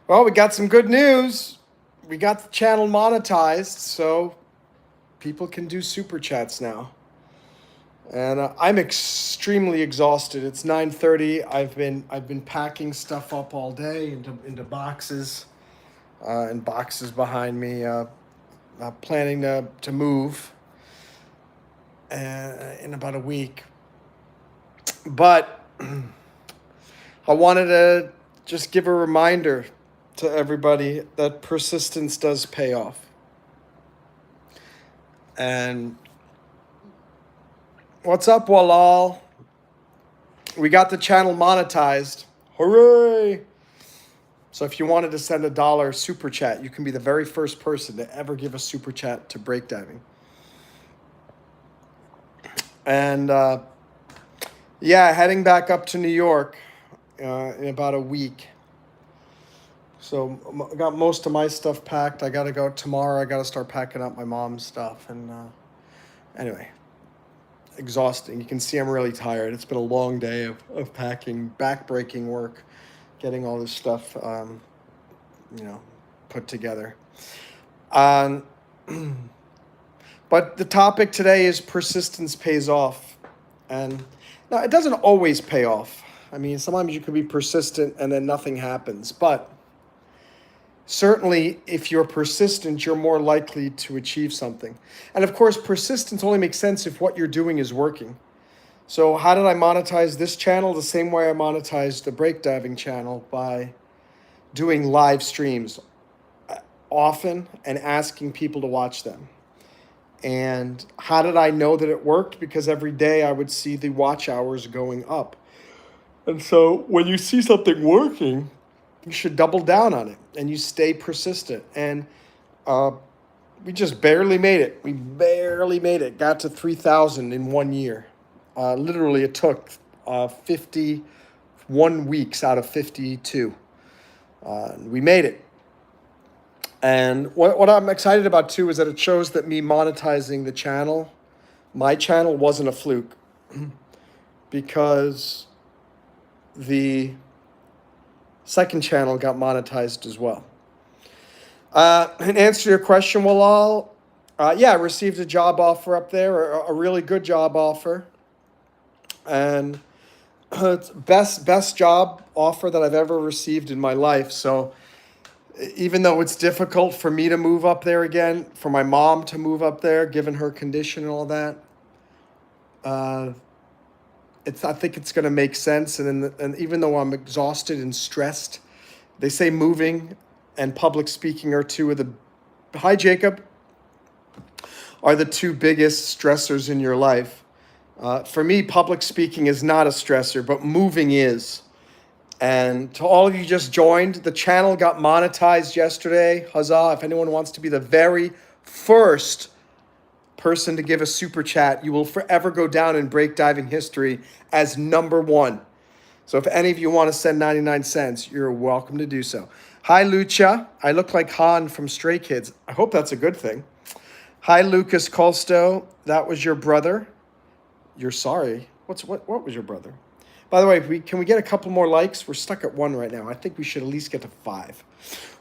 Well, we got some good news. We got the channel monetized, so people can do super chats now. And I'm extremely exhausted. It's 9:30. I've been packing stuff up all day into boxes, and boxes behind me. Planning to move in about a week. But I wanted to just give a reminder to everybody that persistence does pay off. And what's up, Walal? We got the channel monetized. Hooray! So if you wanted to send $1 super chat, you can be the very first person to ever give a super chat to breakdiving. And yeah, heading back up to New York in about a week. So I got most of my stuff packed. I got to go tomorrow. I got to start packing up my mom's stuff. And anyway, exhausting. You can see I'm really tired. It's been a long day of packing, back-breaking work, getting all this stuff, put together. But the topic today is persistence pays off. And now, it doesn't always pay off. I mean, sometimes you can be persistent and then nothing happens. But certainly, if you're persistent, you're more likely to achieve something. And of course, persistence only makes sense if what you're doing is working. So how did I monetize this channel? The same way I monetized the breakdiving channel, by doing live streams often and asking people to watch them. And how did I know that it worked? Because every day I would see the watch hours going up. And so when you see something working, you should double down on it and you stay persistent. And we just barely made it. We barely made it. Got to 3,000 in 1 year. Literally, it took 51 weeks out of 52. We made it. And what I'm excited about, too, is that it shows that me monetizing the channel, my channel, wasn't a fluke. Because the second channel got monetized as well. In answer to your question, Walal, yeah, I received a job offer up there, a really good job offer. And it's best job offer that I've ever received in my life. So even though it's difficult for me to move up there again, for my mom to move up there, given her condition and all that, I think it's going to make sense. And even though I'm exhausted and stressed, they say moving and public speaking are two of the, hi Jacob, are the two biggest stressors in your life. For me, public speaking is not a stressor, but moving is. And to all of you just joined, the channel got monetized yesterday. Huzzah. If anyone wants to be the very first person to give a super chat, you will forever go down in breakdiving history as number one. So if any of you want to send 99 cents, you're welcome to do so. Hi, Lucha. I look like Han from Stray Kids. I hope that's a good thing. Hi, Lucas Colsto. That was your brother. You're sorry. What was your brother? By the way, can we get a couple more likes? We're stuck at 1 right now. I think we should at least get to 5.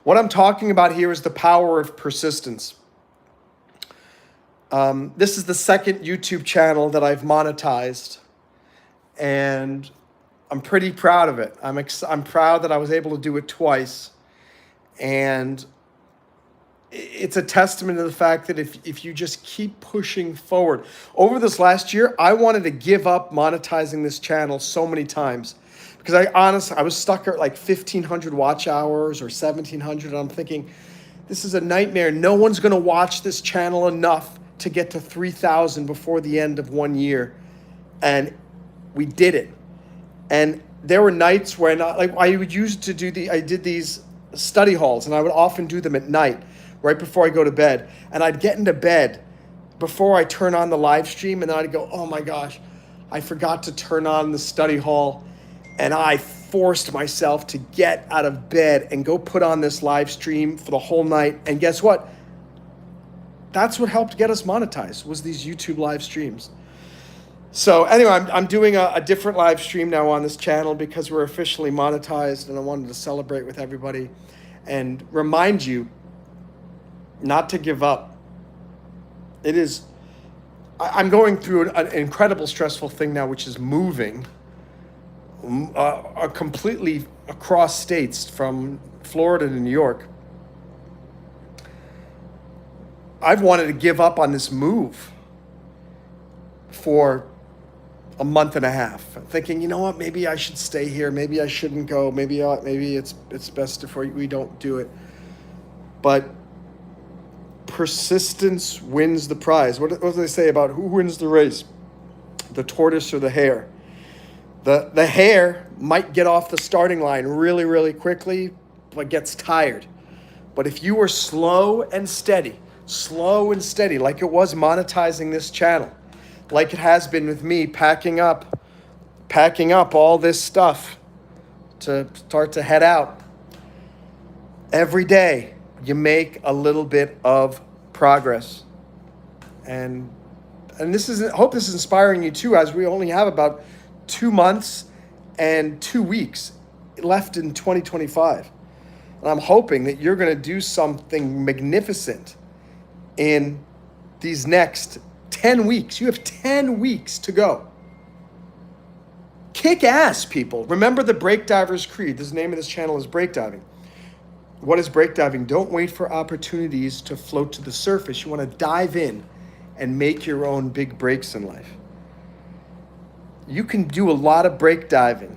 What I'm talking about here is the power of persistence. This is the second YouTube channel that I've monetized, and I'm pretty proud of it. I'm proud that I was able to do it twice, and it's a testament to the fact that if you just keep pushing forward. Over this last year, I wanted to give up monetizing this channel so many times because I was stuck at like 1,500 watch hours or 1,700. And I'm thinking, this is a nightmare. No one's going to watch this channel enough to get to 3,000 before the end of 1 year. And we did it. And there were nights when I did these study halls, and I would often do them at night, right before I go to bed. And I'd get into bed before I turn on the live stream, and then I'd go, oh my gosh, I forgot to turn on the study hall. And I forced myself to get out of bed and go put on this live stream for the whole night. And guess what? That's what helped get us monetized, was these YouTube live streams. So anyway, I'm doing a different live stream now on this channel because we're officially monetized, and I wanted to celebrate with everybody. and remind you not to give up. It is, I'm going through an incredible stressful thing now, which is moving completely across states from Florida to New York. I've wanted to give up on this move for a month and a half, thinking, you know what, maybe I should stay here. Maybe I shouldn't go. Maybe it's best if we don't do it. But persistence wins the prize. What do they say about who wins the race? The tortoise or the hare? The hare might get off the starting line really, really quickly, but gets tired. But if you are slow and steady, like it was monetizing this channel, like it has been with me packing up all this stuff to start to head out, every day you make a little bit of progress. And this is, I hope this is inspiring you too, as we only have about 2 months and 2 weeks left in 2025. And I'm hoping that you're going to do something magnificent in these next 10 weeks. You have 10 weeks to go. Kick ass, people. Remember the Breakdiver's Creed. The name of this channel is Breakdiving. What is breakdiving? Don't wait for opportunities to float to the surface. You want to dive in and make your own big breaks in life. You can do a lot of breakdiving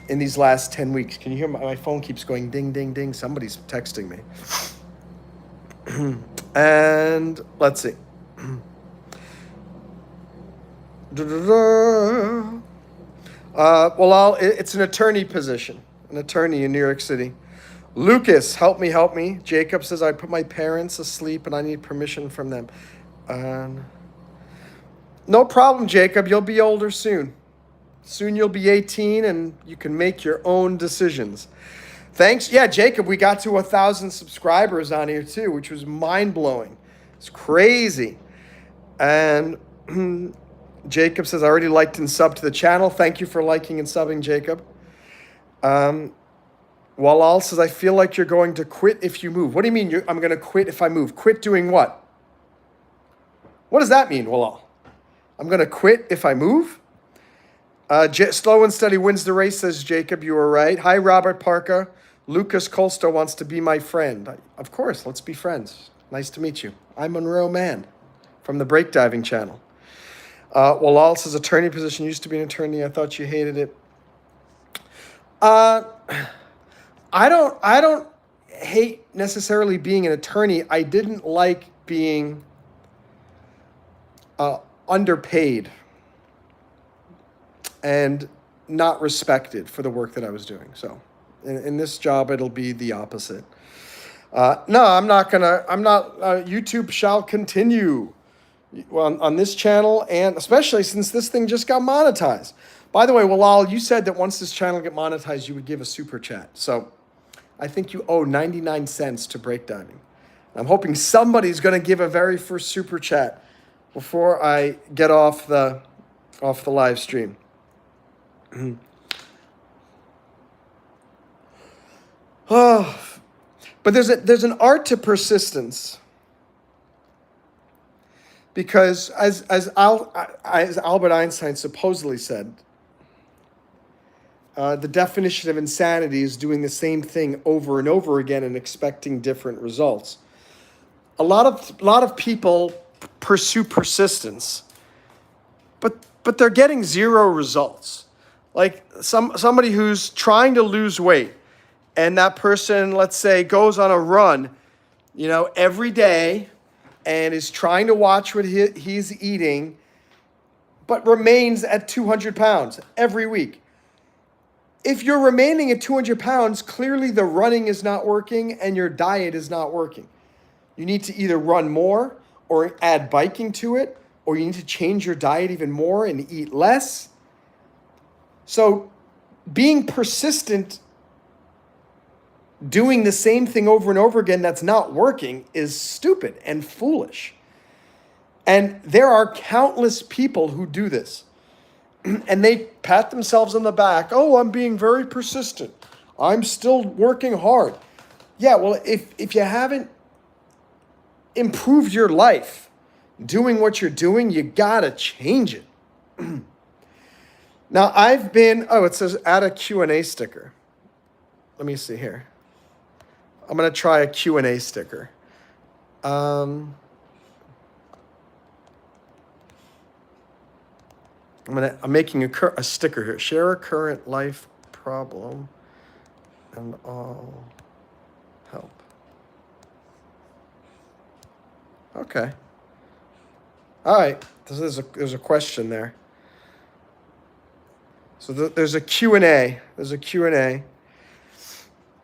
in these last 10 weeks. Can you hear my phone keeps going ding, ding, ding? Somebody's texting me. And let's see. It's an attorney position, an attorney in New York City. Lucas, help me. Jacob says, I put my parents asleep and I need permission from them. No problem, Jacob. You'll be older soon. Soon you'll be 18 and you can make your own decisions. Thanks. Yeah, Jacob, we got to 1,000 subscribers on here too, which was mind-blowing. It's crazy. And Jacob says, I already liked and subbed to the channel. Thank you for liking and subbing, Jacob. Walal says, I feel like you're going to quit if you move. What do you mean I'm going to quit if I move? Quit doing what? What does that mean, Walal? I'm going to quit if I move? Slow and steady wins the race, says Jacob. You were right. Hi, Robert Parker. Lucas Colster wants to be my friend. Of course, let's be friends. Nice to meet you. I'm Monroe Mann from the Breakdiving channel. Walal says, attorney position used to be an attorney. I thought you hated it. I don't hate necessarily being an attorney. I didn't like being underpaid and not respected for the work that I was doing. So in this job, it'll be the opposite. No, I'm not. YouTube shall continue on this channel, and especially since this thing just got monetized. By the way, Walal, you said that once this channel get monetized, you would give a super chat. So I think you owe 99 cents to Breakdiving. I'm hoping somebody's going to give a very first super chat before I get off the live stream. Oh, but there's an art to persistence, because as Albert Einstein supposedly said, the definition of insanity is doing the same thing over and over again and expecting different results. A lot of people pursue persistence, but they're getting zero results. Like somebody who's trying to lose weight, and that person, let's say, goes on a run, every day, and is trying to watch what he's eating, but remains at 200 pounds every week. If you're remaining at 200 pounds, clearly the running is not working and your diet is not working. You need to either run more or add biking to it, or you need to change your diet even more and eat less. So being persistent, doing the same thing over and over again that's not working is stupid and foolish. And there are countless people who do this. And they pat themselves on the back. Oh, I'm being very persistent. I'm still working hard. Yeah, well, if you haven't improved your life doing what you're doing, you gotta change it. Now, it says add a Q&A sticker. Let me see here. I'm going to try a Q&A sticker. I'm making a sticker here. Share a current life problem and I'll help. Okay. All right. There's a question there. So there's a Q&A. There's a Q&A.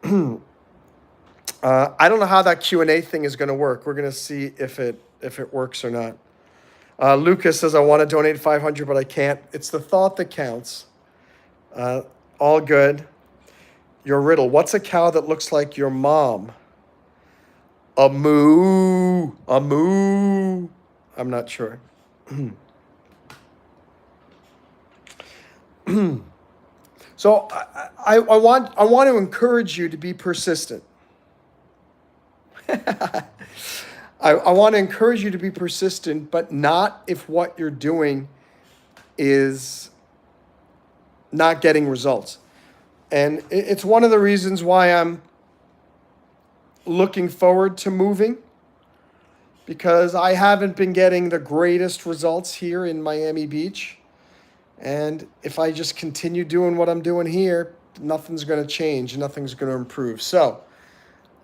I don't know how that Q&A thing is going to work. We're going to see if it works or not. Lucas says, I want to donate 500, but I can't. It's the thought that counts. All good. Your riddle. What's a cow that looks like your mom? A moo. A moo. I'm not sure. So I want to encourage you to be persistent. I want to encourage you to be persistent, but not if what you're doing is not getting results. And it's one of the reasons why I'm looking forward to moving, because I haven't been getting the greatest results here in Miami Beach. And if I just continue doing what I'm doing here, nothing's going to change, nothing's going to improve. So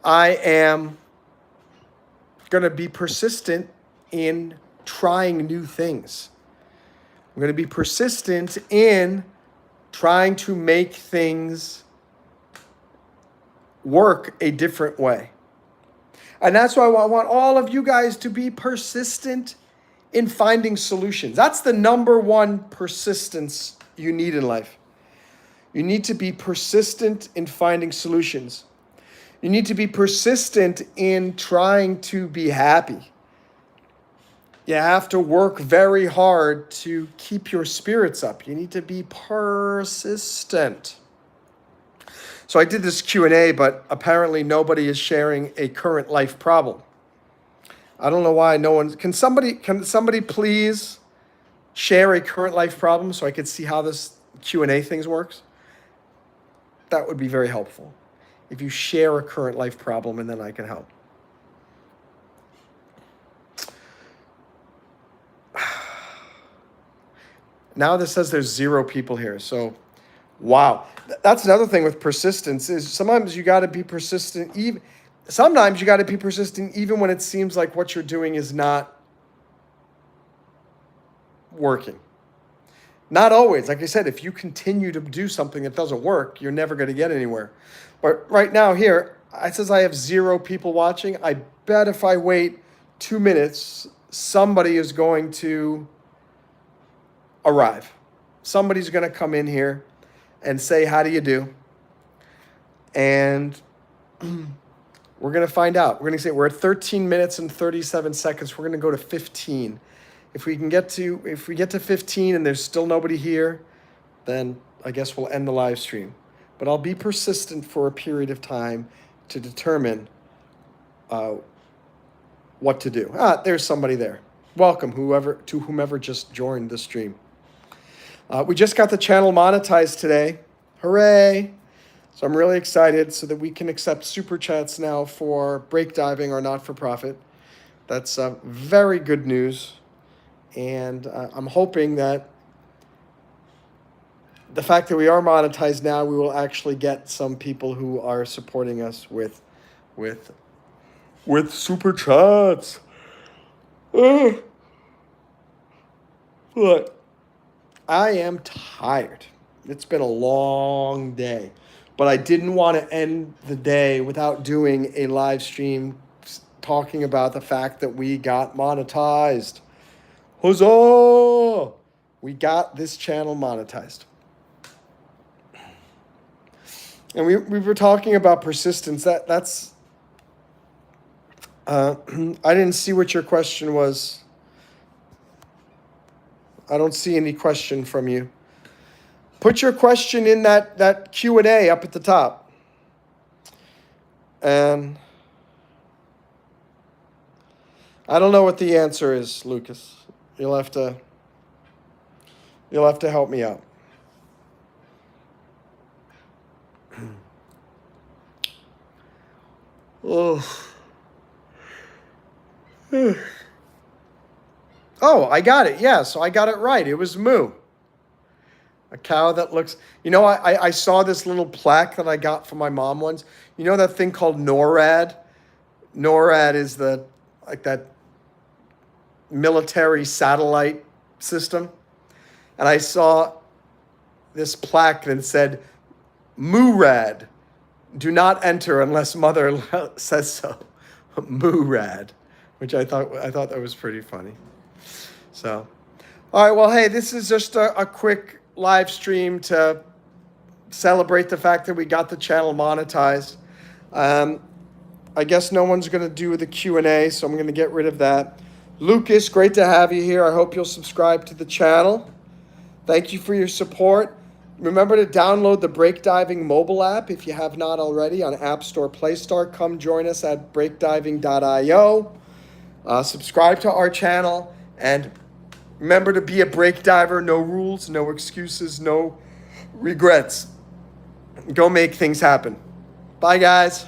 I am going to be persistent in trying new things. I'm going to be persistent in trying to make things work a different way. And that's why I want all of you guys to be persistent in finding solutions. That's the number one persistence you need in life. You need to be persistent in finding solutions. You need to be persistent in trying to be happy. You have to work very hard to keep your spirits up. You need to be persistent. So I did this Q&A, but apparently nobody is sharing a current life problem. I don't know why no one... Can somebody please share a current life problem so I could see how this Q&A things works? That would be very helpful. If you share a current life problem, and then I can help. Now this says there's 0 people here. So, wow. That's another thing with persistence is sometimes you got to be persistent. Sometimes you got to be persistent even when it seems like what you're doing is not working. Not always. Like I said, if you continue to do something that doesn't work, you're never going to get anywhere. But right now here, it says I have 0 people watching. I bet if I wait 2 minutes, somebody is going to arrive. Somebody's going to come in here and say, how do you do? And we're going to find out. We're going to say we're at 13 minutes and 37 seconds. We're going to go to 15. If we get to 15 and there's still nobody here, then I guess we'll end the live stream. But I'll be persistent for a period of time to determine what to do. There's somebody there. Welcome, whomever just joined the stream. We just got the channel monetized today. Hooray! So I'm really excited so that we can accept super chats now for break diving or not-for-profit. That's very good news. And I'm hoping that the fact that we are monetized now, we will actually get some people who are supporting us with super chats. Look, I am tired. It's been a long day, but I didn't want to end the day without doing a live stream talking about the fact that we got monetized. Huzzah! We got this channel monetized. And we were talking about persistence. That's I didn't see what your question was. I don't see any question from you. Put your question in that Q&A up at the top. And I don't know what the answer is, Lucas. You'll have to help me out. Oh. Oh, I got it. Yeah, so I got it right. It was moo. A cow that looks, I saw this little plaque that I got from my mom once. You know that thing called NORAD? NORAD is that military satellite system. And I saw this plaque that said, MURAD, do not enter unless mother says so. MURAD, which I thought that was pretty funny. So, all right, well, hey, this is just a quick live stream to celebrate the fact that we got the channel monetized. I guess no one's going to do the Q&A, so I'm going to get rid of that. Lucas, great to have you here. I hope you'll subscribe to the channel. Thank you for your support. Remember to download the Breakdiving mobile app if you have not already on App Store, Play Store. Come join us at breakdiving.io. Subscribe to our channel, and remember to be a break diver. No rules, no excuses, no regrets. Go make things happen. Bye, guys.